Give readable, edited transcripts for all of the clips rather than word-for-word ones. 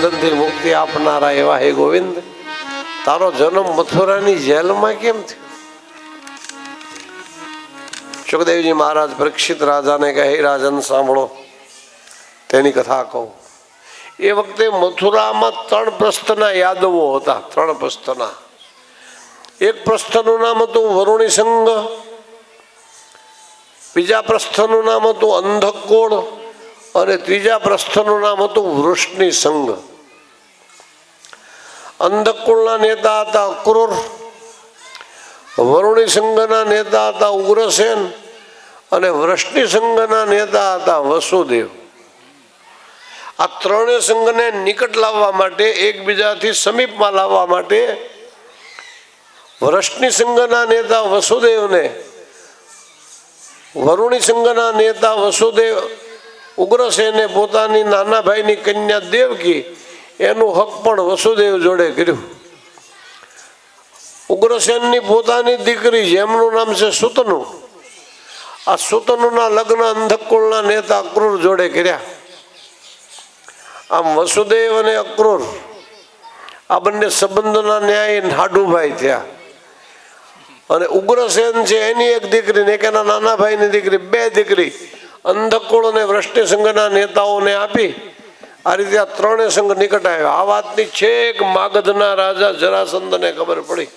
બંધનથી મુક્તિ આપનારા એવા હે ગોવિંદ, તારો જન્મ મથુરાની જેલમાં કેમ થયો? સુખદેવજી મહારાજ પરીક્ષિત રાજાને કહે, રાજન સાંભળો, તેની કથા કહું. એ વખતે મથુરામાં 3 પ્રસ્થના યાદવો હતા. 3 પ્રસ્થના. એક પ્રસ્થનું નામ હતું વરુણી સંઘ, બીજા પ્રસ્થનું નામ હતું અંધકોળ અને ત્રીજા પ્રસ્થનું નામ હતું વૃષ્ણિ સંઘ. અંધકોળના નેતા હતા અક્રૂર, વરુણી સંઘના નેતા હતા ઉગ્રસેન અને વૃષ્ણિ સંઘના નેતા હતા વસુદેવ. આ 3 સંઘને નિકટ લાવવા માટે, એકબીજાથી સમીપમાં લાવવા માટે વૃષ્ણિ સંઘના નેતા વસુદેવને વરુણી સંઘના નેતા વસુદેવ ઉગ્રસેને પોતાની નાના ભાઈની કન્યા દેવકી એનું હક પણ વસુદેવ જોડે કર્યું. ઉગ્રસેનની પોતાની દીકરી જેમનું નામ છે સુતનુ, આ સુતનુના લગ્ન અંધકોળના નેતા અક્રૂર જોડે કર્યા. આમ વસુદેવ અને અક્રૂર આ બંને સંબંધોના ન્યાય હાડુભાઈ થયા. અને ઉગ્રસેન છે એની એક દીકરી ને એક એના નાના ભાઈની દીકરી, 2 દીકરી અંધકોળ અને વૃષ્ણિ સંઘના નેતાઓને આપી. આ રીતે આ 3 સંઘ નિકટ આવ્યા. આ વાતની છેક માગધના રાજા જરાસંધને ખબર પડી.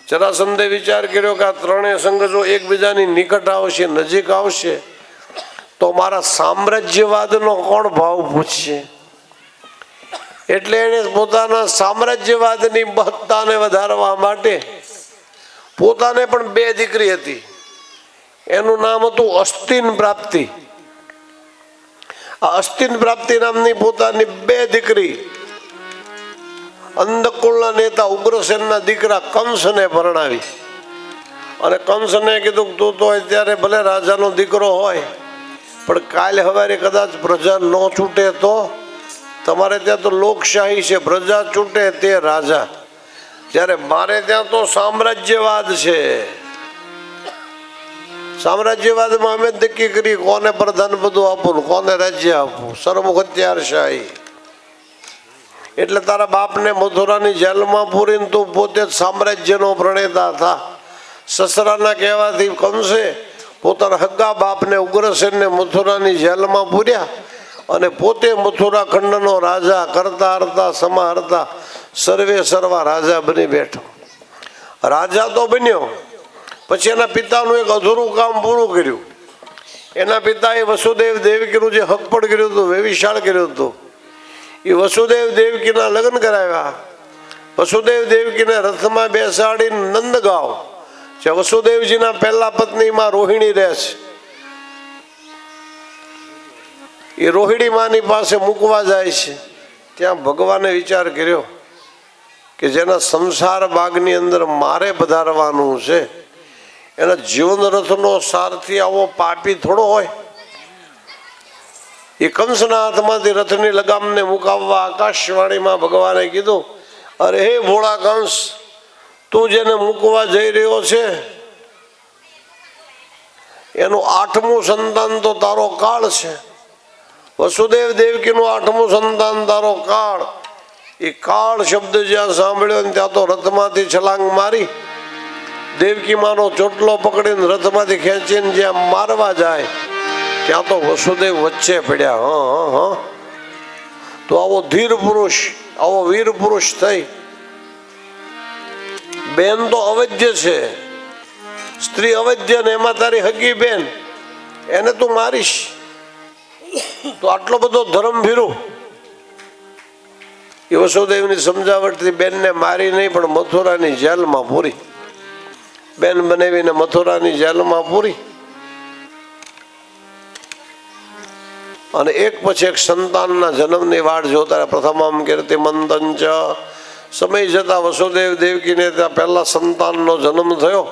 જરાસંધે વિચાર કર્યો કે આ 3 સંઘ જો એકબીજાની નિકટ આવશે, નજીક આવશે, તો મારા સામ્રાજ્યવાદનો કોણ ભાવ પૂછશે? એટલે એને પોતાના સામ્રાજ્યવાદની બહત્તાને વધારવા માટે પોતાને પણ 2 દીકરી હતી. એનું નામ હતું અસ્તિન પ્રાપ્તિ. આ અસ્તિન પ્રાપ્તિ નામની પોતાની 2 દીકરી અંધકોળના નેતા ઉગ્રસેનના દીકરા કંસને પરણાવી. અને કંસને કીધું, તું તો અત્યારે ભલે રાજાનો દીકરો હોય, પણ કાલે સવારે કદાચ પ્રજા ન છૂટે તો? તમારે ત્યાં તો લોકશાહી છે, પ્રજા છૂટે તે રાજા, જ્યારે મારે ત્યાં તો સામ્રાજ્યવાદ છે. સામ્રાજ્યવાદમાં અમે નક્કી કરી કોને પ્રધાન પદું આપવું, કોને રાજ્ય આપવું, સરમુખ હથિયારશાહી. એટલે તારા બાપને મથુરાની જેલમાં પૂરીને તું પોતે જ સામ્રાજ્યનો પ્રણેતા થા. સસરાના કહેવાથી કંસે પોતાના હગ્ગા બાપને ઉગ્રસેનને મથુરાની જેલમાં પૂર્યા અને પોતે મથુરા ખંડનો રાજા કરતા હરતા સમાહરતા સર્વે સર્વા રાજા બની બેઠો. રાજા તો બન્યો, પછી એના પિતાનું એક અધૂરું કામ પૂરું કર્યું. એના પિતાએ વસુદેવ દેવકીનું જે હક પણ કર્યું હતું, વેવિશાળ કર્યું હતું, એ વસુદેવ દેવકીના લગ્ન કરાવ્યા. વસુદેવ દેવકીને રથમાં બેસાડીને નંદગાંવ, જે વસુદેવજીના પહેલા પત્નીમાં રોહિણી રહે છે, એ રોહિણી માની પાસે મૂકવા જાય છે. ત્યાં ભગવાને વિચાર કર્યો કે જેના સંસાર બાગની અંદર મારે પધારવાનું છે, એના જીવન રથનો સારથી આવો પાપી થોડો હોય. એ કંસના હાથમાંથી રથની લગામને મુકાવવા આકાશવાણીમાં ભગવાને કીધું, અરે હે ભોળા કંસ, તું જેને મૂકવા જઈ રહ્યો છે એનું 8મું સંતાન તો તારો કાળ છે. વસુદેવ દેવકીનું 8મું સંતાન તારો કાળ. એ કાળ શબ્દ જ્યાં સાંભળ્યો ને ત્યાં તો રથમાંથી છલાંગ મારી દેવકી માનો ચોટલો પકડીને રથમાંથી ખેંચીને જ્યાં મારવા જાય ત્યાં તો વસુદેવ વચ્ચે પડ્યા. હા, તો આવો ધીર પુરુષ, આવો વીર પુરુષ થઈ, બેન તો અવૈધ્ય છે, સ્ત્રી અવૈધ્ય, ને એમાં તારી હગી બેન, એને તું મારીશ તો આટલો બધો ધર્મ ભીરું? એ વસુદેવની સમજાવટથી બેનને મારી નહીં, પણ મથુરાની જેલમાં પૂરી. બેન બનાવીને મથુરાની જેલમાં પૂરી. અને એક પછી એક સંતાનના જન્મની વાટ જોતા. પ્રથમમ કીર્તિમંતં ચ, સમય જતા વસુદેવ દેવકીને ત્યાં પહેલા સંતાનનો જન્મ થયો.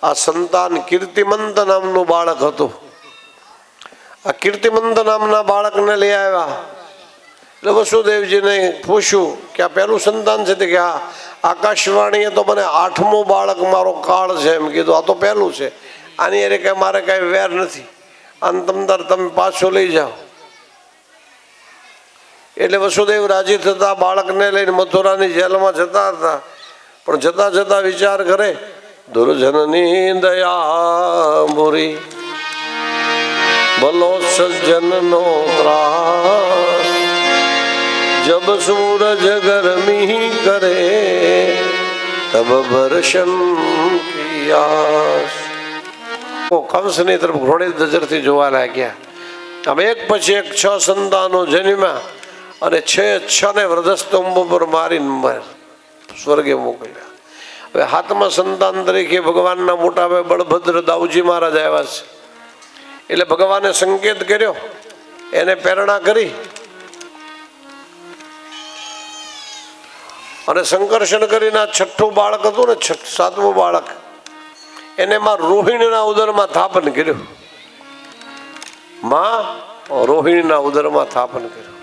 આ સંતાન કીર્તિમંત નામનું બાળક હતું. આ કીર્તિમંત નામના બાળકને લઈ આવ્યા. એટલે વસુદેવજીને પૂછ્યું કે આ પહેલું સંતાન છે? કે આ આકાશવાણીએ તો મને 8મું બાળક મારો કાળ છે એમ કીધું. આ તો પહેલું છે, આની અરે કે મારે કાંઈ વેર નથી, આને તમે પાછો લઈ જાઓ. એટલે વસુદેવ રાજી થતા બાળકને લઈને મથુરાની જેલમાં જતા હતા. પણ જતા જતા વિચાર કરે, દુર્જનની દયા બુરી, ભલો સજ્જનનો ત્રાસ, જબ સૂરજ ગરમી કરે તબ બરશન કિયાસ. કંસની તરફ ઘોડે નજરથી જોવા લાગ્યા. આમ એક પછી એક 6 સંતાનો જન્મ્યા અને 6 ને વ્રધસ્તંભ પર મારીને સ્વર્ગે મોકલ્યા. હવે 7મા સંતાન તરીકે ભગવાનના મોટા ભાઈ બળભદ્ર દાઉજી મહારાજ આવ્યા છે. એટલે ભગવાને સંકેત કર્યો, એને પ્રેરણા કરી અને સંકર્ષણ કરીને 6થું બાળક હતું ને 7મું બાળક, એને માં રોહિણીના ઉદરમાં થાપન કર્યું. માં રોહિણીના ઉદરમાં થાપન કર્યું.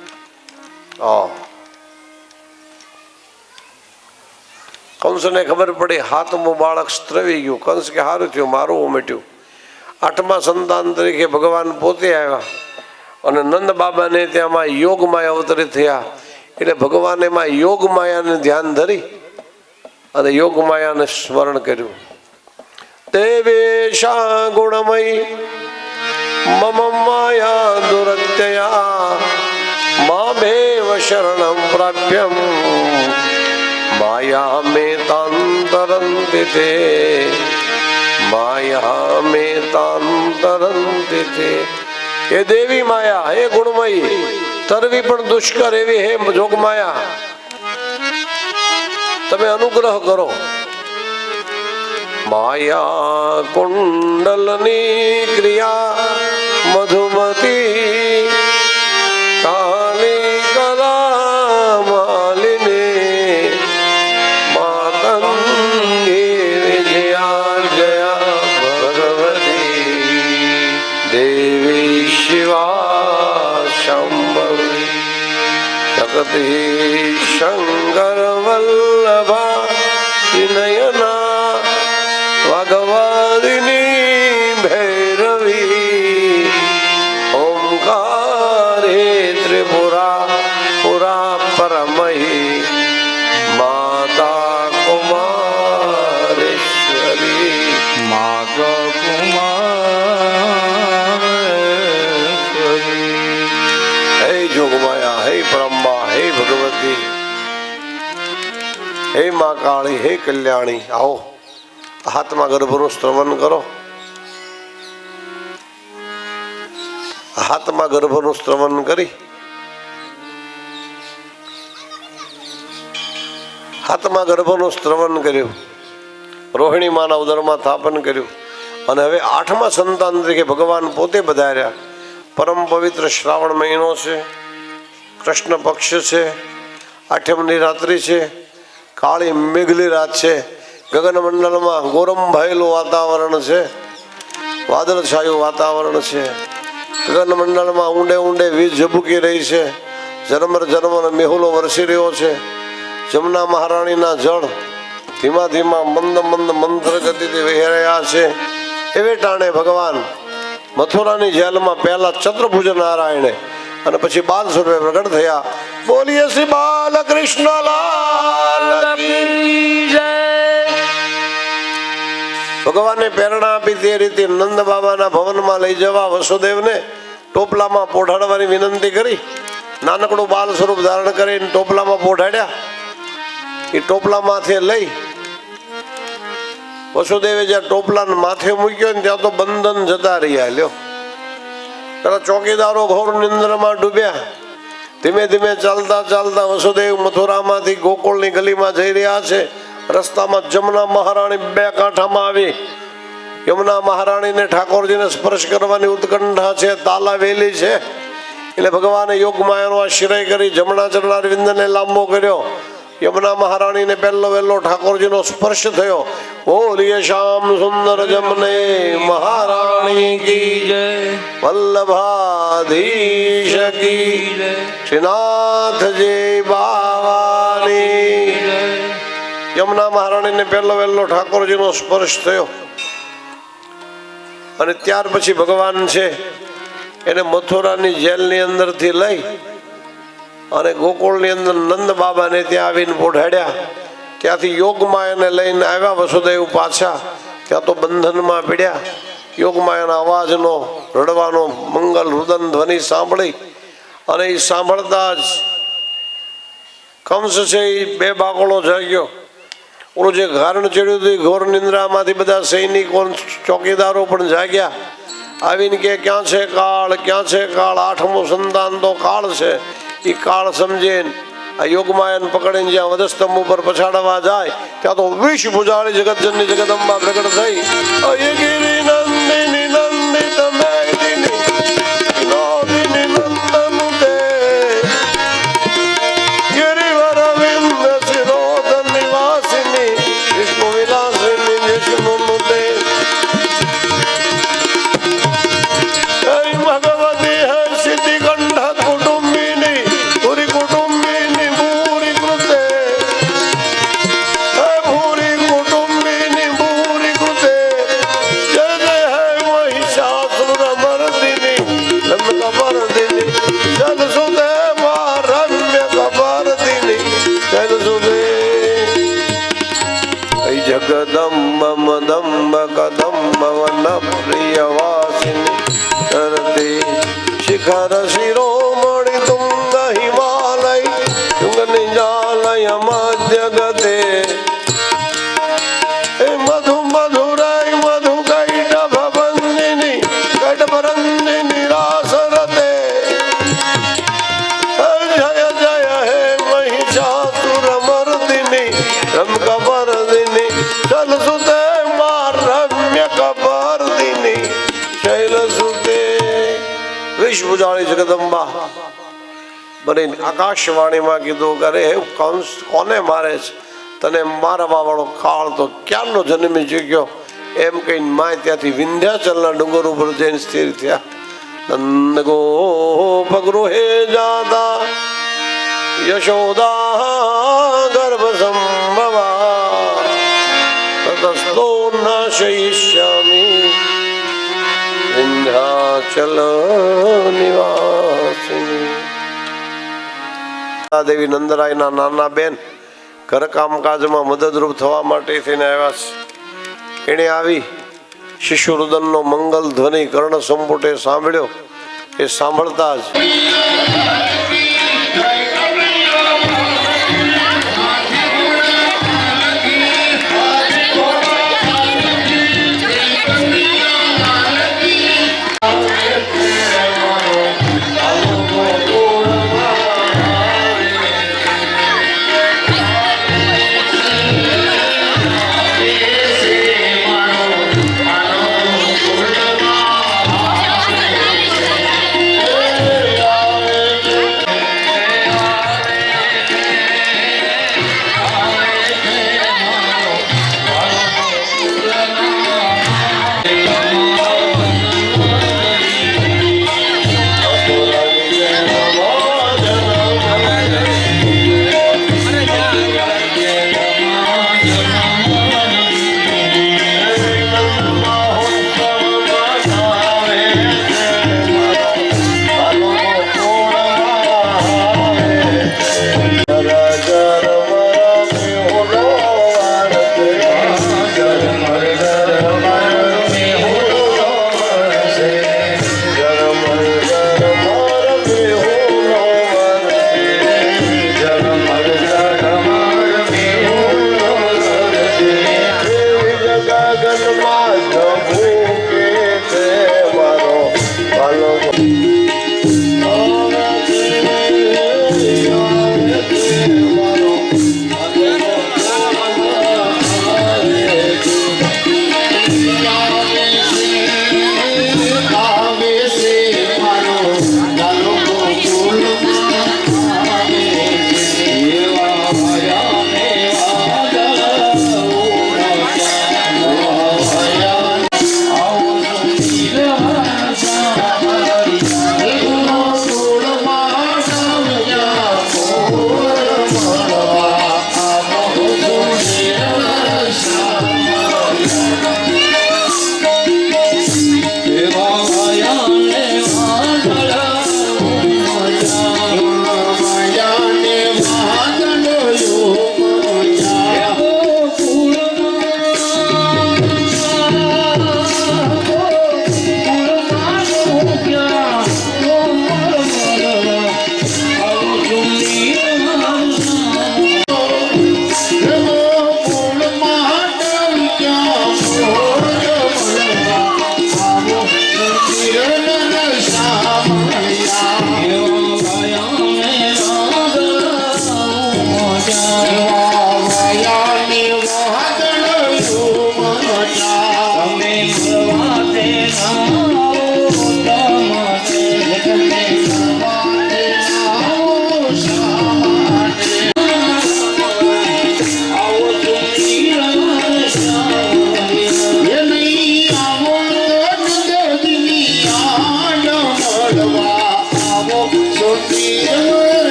કંસને ખબર પડી 7મું બાળક સ્ત્રવી ગયું. કંસ કે સારું થયું, મારું ઉમટ્યું. 8મા સંતાન તરીકે ભગવાન પોતે આવ્યા અને નંદ બાબાને ત્યાંમાં યોગમાયા અવતરિત થયા. એટલે ભગવાન એમાં યોગમાયાને ધ્યાન ધરી અને યોગમાયાને સ્મરણ કર્યું. દેવેશા ગુણમયી મમ માયા દુરત્યયા મામેવ શરણમ પ્રાપ્યમ માયા મે તાંતરંતિ તે માયા મે તાંતરંતિ તે. હે દેવી માયા, હે ગુણમયી, તરવી પણ દુષ્કર એવી હે જોગમાયા, તમે અનુગ્રહ કરો. માયા કુંડલની ક્રિયા મધુમતી કાલી કલા માલિની માતંગી વિજયા જયા ભગવતી દેવી શિવા શંભવી શક્તિ શંકર વલ્લભા વિનયના ભગવાદિની ભૈરવી ઓમકારે ત્રિપુરા પુરા પરમહી માતા કુમારેશ્વરી માતા કુમારેશ્વરી. હે જોગમાયા, હે પરમ્બા, હે ભગવતી, હે મા કાળી, હે કલ્યાણી, આવો હાથમાં ગર્ભનું સ્ત્રવન કરો. હાથમાં ગર્ભનું સ્ત્રવન કરી હાથમાં ગર્ભનું સ્ત્રવન કર્યું, રોહિણી માના ઉદરમાં થાપન કર્યું અને હવે 8મા સંતાન તરીકે ભગવાન પોતે પધાર્યા. પરમ પવિત્ર શ્રાવણ મહિનો છે, કૃષ્ણ પક્ષ છે, 8મની રાત્રિ છે, કાળી મેઘલી રાત છે. ગગનમંડળમાં ગોરમ ભયેલું વાતાવરણ છે, વાદળછાયું વાતાવરણ છે. ગગનમંડળમાં ઊંડે ઊંડે વીજ ઝબૂકી રહી છે. ઝરમર ઝરમર મેહુલો વરસી રહ્યો છે. જમના મહારાણીના જળ ધીમા ધીમા મંદ મંદ મંત્ર ગતિથી વહી રહ્યા છે. એવે ટાણે ભગવાન મથુરાની જેલમાં પહેલા ચતુર્ભુજ નારાયણે અને પછી બાલ સ્વરૂપે પ્રગટ થયા. બોલીએ શ્રી બાલકૃષ્ણ લાલ કી જય. ભગવાને પ્રેરણા આપી તે રીતે નંદ બાબાના ભવનમાં લઈ જવા વસુદેવને ટોપલામાં પોઢાડવાની વિનંતી કરી. નાનકડું બાલ સ્વરૂપ ધારણ કરીને ટોપલામાં પોઢાડ્યા. એ ટોપલા માથે લઈ વસુદેવે જ્યાં ટોપલાને માથે મૂક્યો ને ત્યાં તો બંધન જતા રહ્યા. લ્યો, પેલા ચોકીદારો ઘોર નિંદ્રમાં ડૂબ્યા. ધીમે ધીમે ચાલતા ચાલતા વસુદેવ મથુરામાંથી ગોકુળની ગલીમાં જઈ રહ્યા છે. રસ્તામાં જમના મહારાણી 2 કાંઠામાં આવી. યમુના મહારાણીને ઠાકોરજીને સ્પર્શ કરવાની ઉત્કંઠા છે, તાલા વેલી છે. એટલે ભગવાને યોગમાયાનો આશ્રય કરી જમણા ચરણાર વિંદને લાંબો કર્યો. યમુના મહારાણીને પહેલો વહેલો ઠાકોરજીનો સ્પર્શ થયો. બોલીએ શ્યામ સુંદર જમને મહારાણી કી જય, વલ્લભાધીશ કી જય, શ્રીનાથજી બાવાની. યમુના મહારાણીને પહેલો વહેલો ઠાકોરજીનો સ્પર્શ થયો અને ત્યાર પછી ભગવાન છે એને મથુરાની જેલની અંદરથી લઈ અને ગોકુળની અંદર નંદ બાબાને ત્યાં આવીને પોઢાડ્યા. ત્યાંથી યોગમાં એને લઈને આવ્યા વસુદેવ પાછા. ત્યાં તો બંધનમાં પીડ્યા. યોગમાં એના અવાજનો રડવાનો મંગલ રુદન ધ્વનિ સાંભળી અને એ સાંભળતા જ કંસ છે એ બે બાકોળો જાગ્યો. ઓલું જે ઘારણ ચડ્યું હતું ઘોર નિંદ્રામાંથી બધા સૈનિકો ચોકીદારો પણ જાગ્યા. આવીને કે ક્યાં છે કાળ, ક્યાં છે કાળ? આઠમો સંતાન તો કાળ છે. એ કાળ સમજે આ યોગમાયન પકડીને જ્યાં વધસ્તંભ ઉપર પછાડવા જાય ત્યાં તો વિષ ભુજાળી જગતજનની જગદંબા પ્રગટ થઈ. અયગિરી નંદિની નંદિત મેદિની વિનોદિની નંદનુતે ગિરિવર વિંદ શિરોધ નિવાસિની વિષ્ણુ વિલાસિની વિષ્ણુનુતે ભગવતી હે સિદ્ધિ કંઠ કુટુંબિની પુરી કુટુંબિની ભૂરી કૃતે હે ભૂરી કુટુંબિની ભૂરી કૃતે જય જય હે મહિષાસુર મર્દિની રમ્ય કબરદિની જલ સુદે મા રમ્ય કબરદિની જલ સુદે જગદંબ મદંબ કદંબ વન પ્રિય વાસિની શિખર શિરોમણિ તુંગ હિમાલય તુંગ નિજાલય મધ્ય ગતે મધુ મધુરાય મધુ કૈટભ બંદિની કૈટભરંદિની રાસરતે જય જય હે મહિષાસુર મર્દિની રમ કબરદિની ચલ સુતે માર રમ્ય કબરદિની શૈલ સુતે વિષભુજાળી જગદંબા બની આકાશવાણીમાં કીધું કે અરે કંસ કોને મારે છે? તને મારવા વાળો કાળ તો ક્યારનો જન્મી ચૂક્યો. એમ કહીને માય ત્યાંથી વિંધ્યાચલના ડુંગર ઉપર જઈને સ્થિર થયા. નંદ ગોપ ગૃહે જાતા યશોદા ગર્ભ સંભવા તતસ્તો નાશયિષ્યામિ વિંધ્યાચલ નિવાસિની. દેવી નંદરાયના નાના બેન ઘર કામકાજમાં મદદરૂપ થવા માટે થઈને આવ્યા છે. એણે આવી શિશુરુદનનો મંગલ ધ્વનિ કર્ણ સંપુટે સાંભળ્યો. એ સાંભળતા જ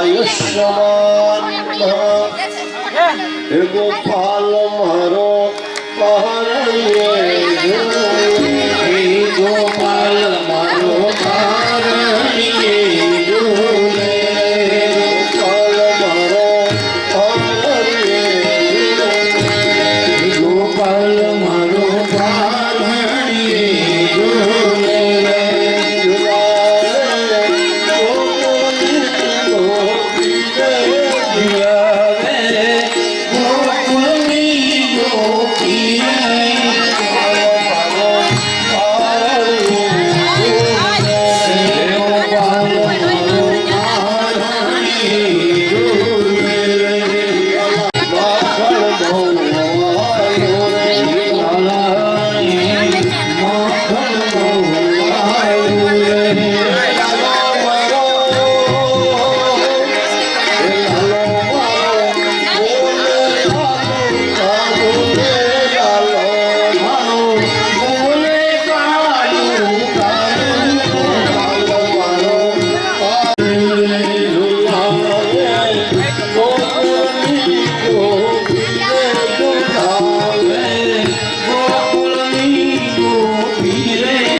આયુષ્યમાન હે ગોપાલ મારો પારણીએ ગોપાલ મારો પારણીએ ગોપાલ મારો પારણીએ ગોપાલ મારો પારણીએ Yeah.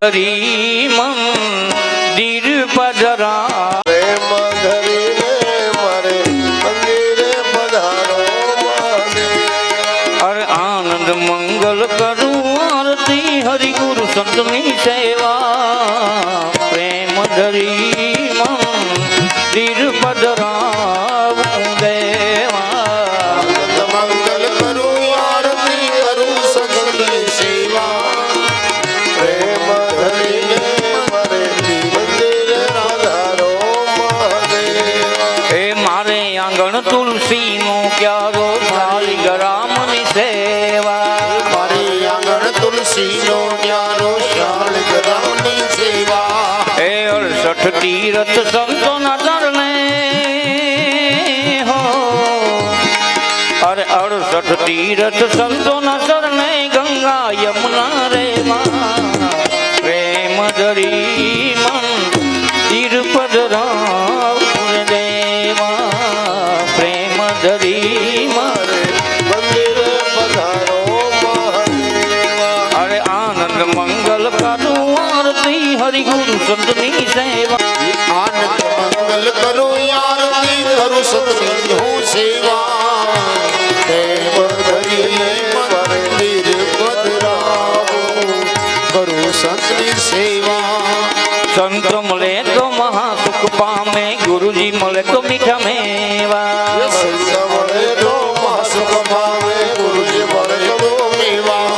હરી મંદિર પધરા પ્રેમ ધરીને મારે મંદિરે પધારો મહાદેવ. અરે આનંદ મંગલ કરું આરતી હરિ ગુરુ સંતની સેવા પ્રેમ ધરી મંદિર પધરાવું દેવા મંગલ કરું આરતી કરું સગની સેવા પ્રેમ ધરીને મારે મંદિરે પધારો મહાદેવ. એ મારે આંગણ તુલસી નો ક્યારો થાળી ગરામની સેવા મારી આંગણ તુલસી નો ન્યારો શાળ ગરામની સેવા એ 68 તીરથ સંતોના ચરણે હો અરે 68 તીરથ સંતોના ચરણે ગંગા યમુના રે પ્રેમ ધરી મંદિર પધરાવું દેવા પ્રેમ ધરી મારે મંદિરે પધારો મહાદેવ. અરે આનંદ મંગલ કરું આરતી હરિ ગુરુ સંતની સેવા આનંદ મંગલ કરું આરતી કરું સતની હું સેવા પ્રેમ ધરીને મંદિર પધરાવો કરું સંતની સેવા. સંત મળે તો મહાસુખ પામે ગુરુજી મળે તો મીઠા મેવા સંત મળે તો મહાસુખ પામે ગુરુજી મળે તો મેવા.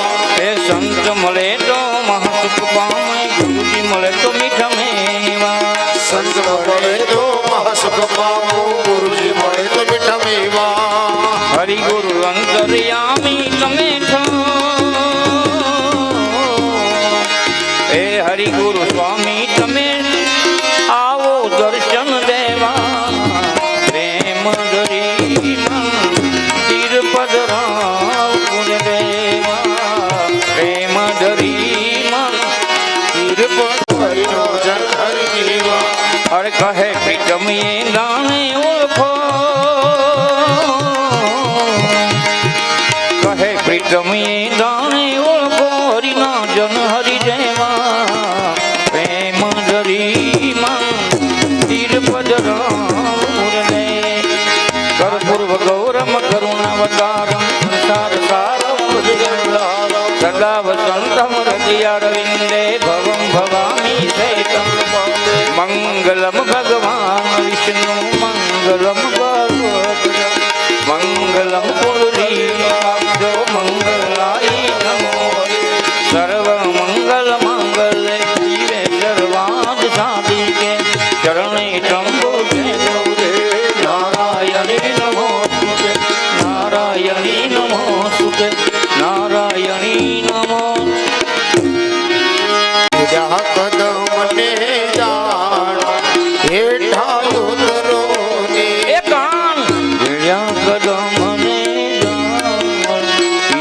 એ સંત મળે તો મહાસુખ પામે ગુરુજી મળે તો મીઠા મેવા સંત મળે તો મહાસુખ પામો ગુરુજી મળે તો મીઠા મેવા. હરિ ગુરુ અંતર્યામી તમે છો એ હરિ ગુરુ સ્વામી તમે આવો દર્શન દેવા પ્રેમ ધરી મંદિર પધરાવું દેવા પ્રેમ ધરી મંદિર હરિનો જન હરિ દેવા. અરે કહે પ્રીતમ એ દાણે ઓળખો કહે પ્રીતમ એ દાણે ઓળખો હરિના જન હરિ દેવા પ્રેમ ધરી મંદિર પધરાવું દે કર્પૂર્વ ગૌરમ કરુણાવતારમ સંસાર સારમ સદા વસંતમ હૃદયારવિંદે ભવમ ભવામી શેતમ મંગલમ ભગવાન વિષ્ણુ મંગલમ પાર્વતી મંગલમ પુંડરીકાક્ષો મંગલાય નમો સર્વ મંગલ મંગલે જીવે સર્વાદ સાધિકે ચરણે ત્રંબકે ગૌરે નારાયણી નમોસ્તુતે નારાયણી નમોસ્તુતે નારાયણી નમો જા કદમને જાણ હેઠા ઉતરો ને એ કાન ભેળ્યા કદમને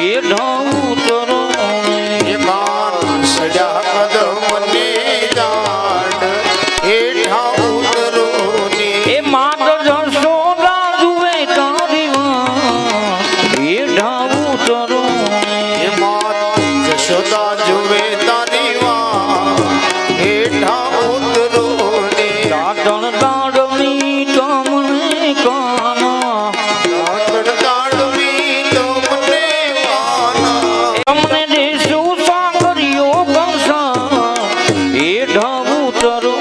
એ ઢાઉતરો એકાંત સજા કદમને જાણ હેઠા ઉતરો ને એ માત જશોદા જુએ તારી વાત એ ઢાઉતરો એ માત જશોદા જુએ તારી વાત હેઠા ઉતરો ને દાટણ દાડમી તમને કાના દાંતણ દાંડવી તમને વાના તમને દેશું સાગરિયો કંસા એ ઢાઉતરો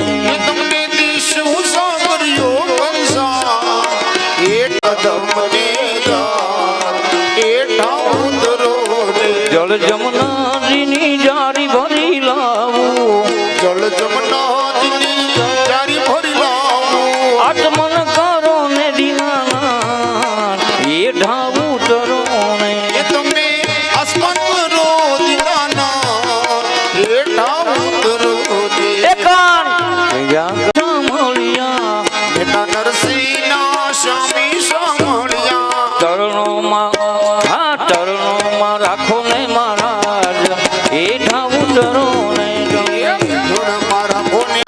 એ તમને દીશું સાગર્યો કંસા એ કદમને જાણ હેઠા ઉતરો ને જળ જમનાજીની જારી ભરી લાવું જળ જમનાજીની જારી ભરી લાવું આત્મન કરો ને દીનાનાથ એ ઢાઉતરો એ તમે આસમાન કરો દીનાના હેઠા ઉતરો ને એકાન સાંભળ્યા એના નરસિંહના સ્વામી સાંભળ્યા તરણોમાં હા તરણોમાં રાખો ને મહારાજ એ ઢાઉતરો ને ધૂળ મારા કોને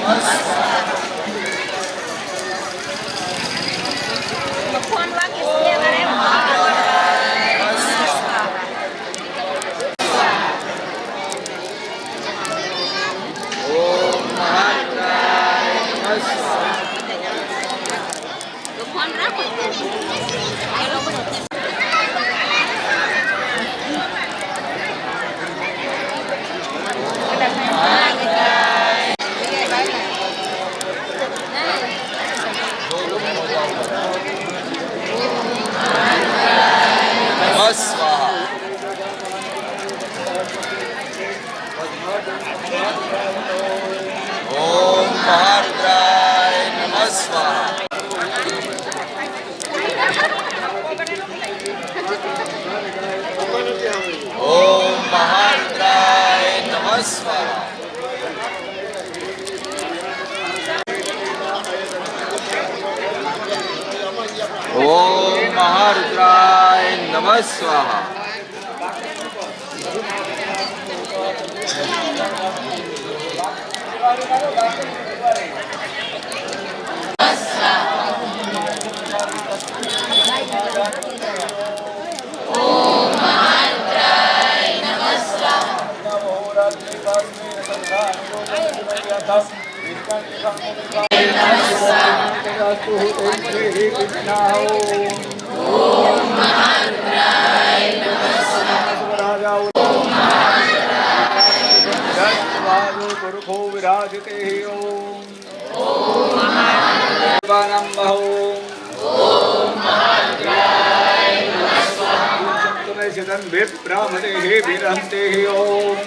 નમસ્કાર ઓમ મહારુદ્રાય નમઃ સ્વાહા. ઓમ મહારુદ્રાય નમઃ સ્વાહા. ઓમ મહારુદ્રાય નમઃ સ્વાહા. पुरुषो विराजते ओम विप्रामते विरहते ओम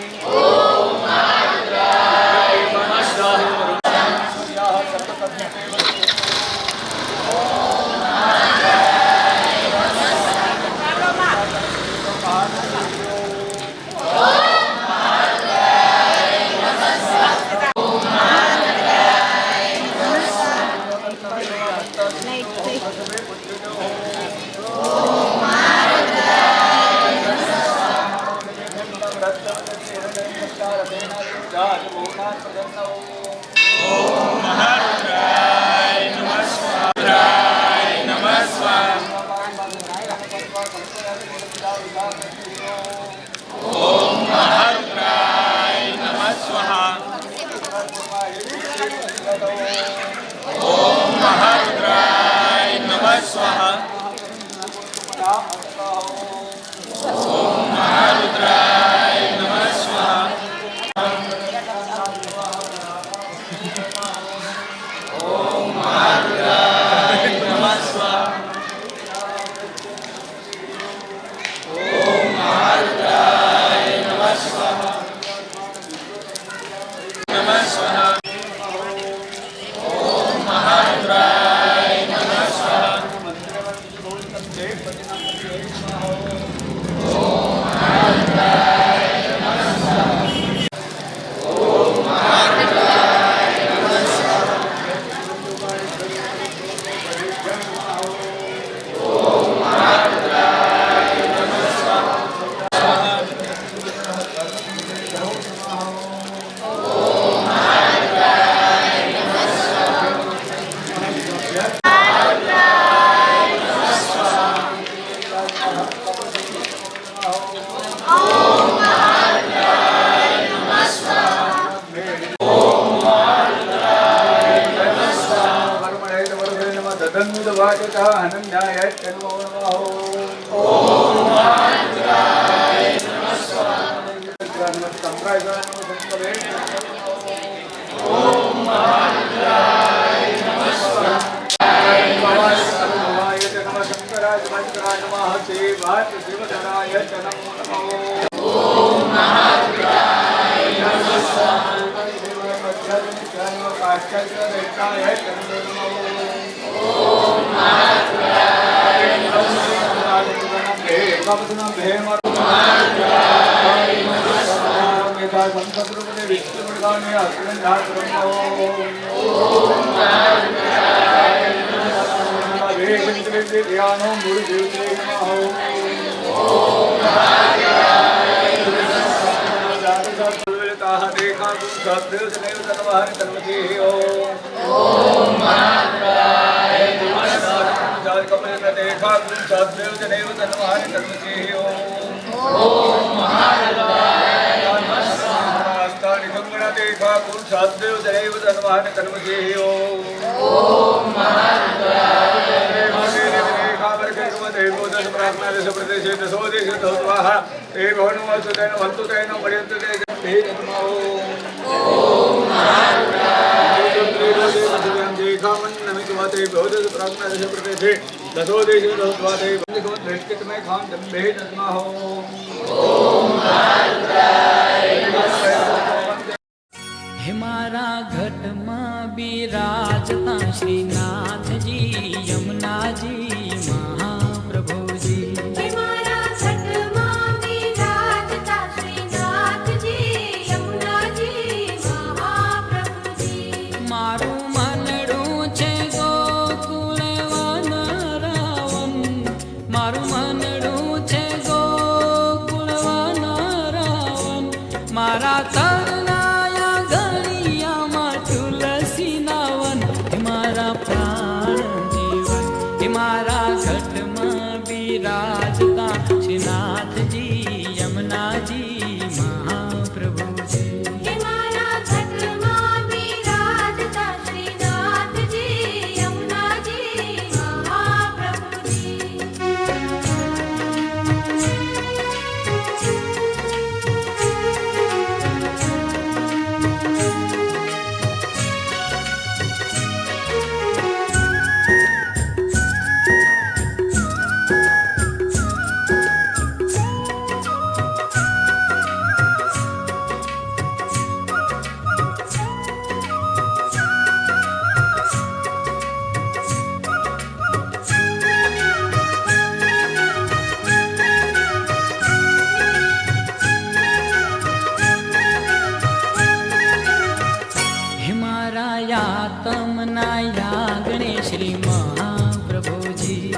ઘટમાં બિરાજતા શ્રીનાથજી યમુનાજી મહાપ્રભુજી હે મારા ઘટમાં બિરાજતા શ્રીનાથજી યમુનાજી મહાપ્રભુજી મારું મનડું છે ગોકુળ વન રાવન મારું મનડું છે ગોકુળ વન રાવન મારા તરનાયા ગળિયામાં તુલસી નાવન હે મારા પ્રાણ જીવન હે મારા ઘટમાં બિરાજતા શ્રીનાથજી યમુનાજી મહાપ્રભુજી હે મારા ઘટમાં બિરાજતા શ્રીનાથજી યમુનાજી મહાપ્રભુજી હે મારા યાતમના યાગણે શ્રી મહાપ્રભુજી